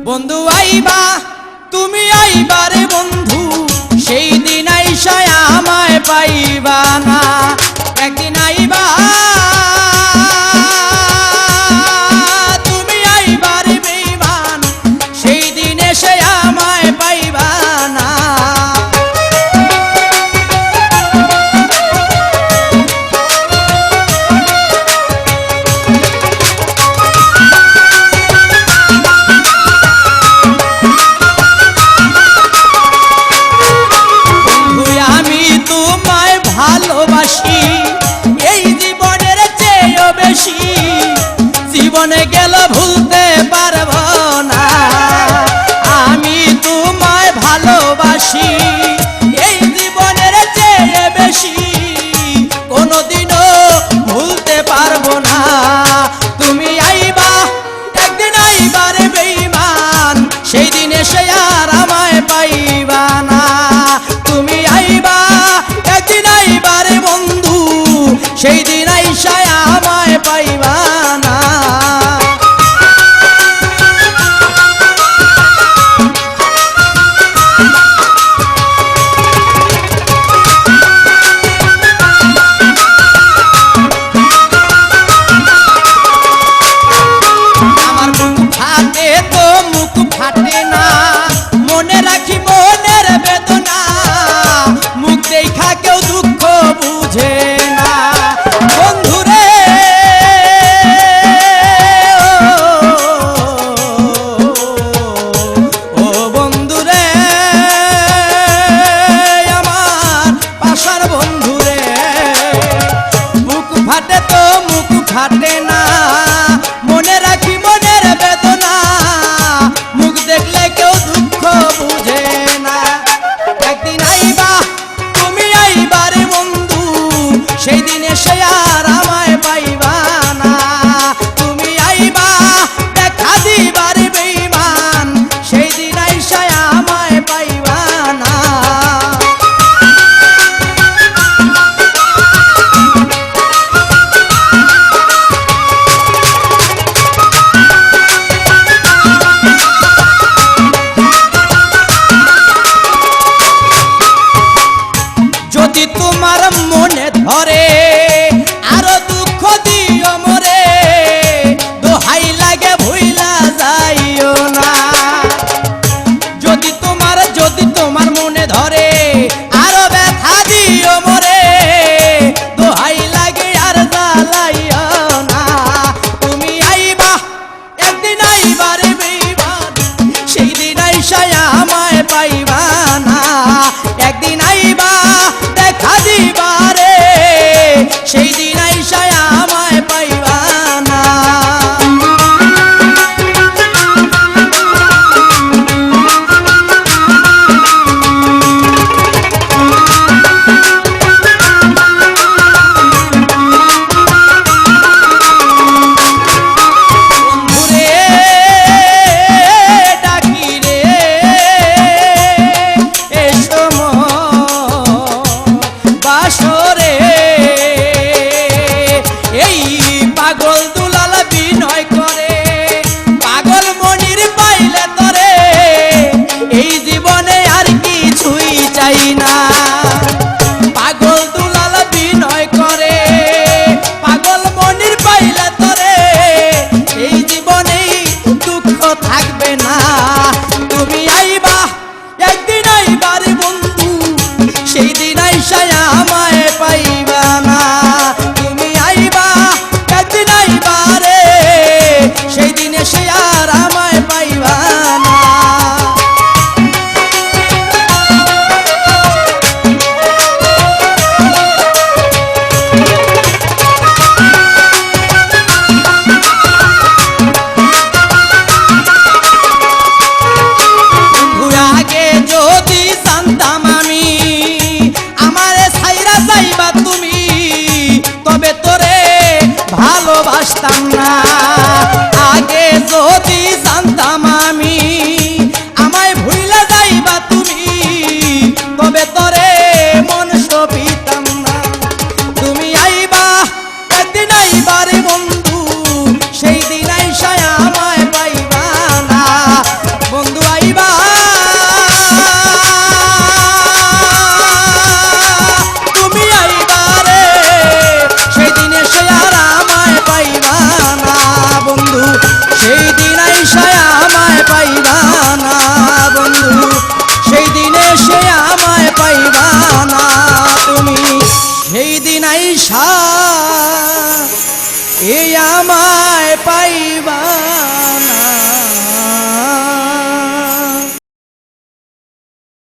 বন্ধু আইবা তুমি আইবা রে বন্ধু, সেই দিন আইসা আমায় পাইবা না। একদিন আইবা তুমি আইবা রে বেঈমান, সেই দিন এসে আমায় পাইবা না। ভালোবাসি এই জীবনের চেয়েও বেশি, জীবনে গেল ভুলতে পারবো না। আমি তোমায় ভালোবাসি এই জীবনের চেয়ে বেশি, কোনোদিনও ভুলতে পারবো না। তুমি আইবা একদিন আইবা রে বেঈমান, সেই দিন এসে আর আমায় পাইবা না। তুমি আইবা একদিন আইবা রে বন্ধু, সেই দিন আইসা আমায় পাইবা না। আমার মুখ ফাটে তো মুখ ফাটে না, মনে রাখি মনের বেদনা, মুখ দেখা কেউ দুঃখ বুঝে না। বৈশাখ এই আমার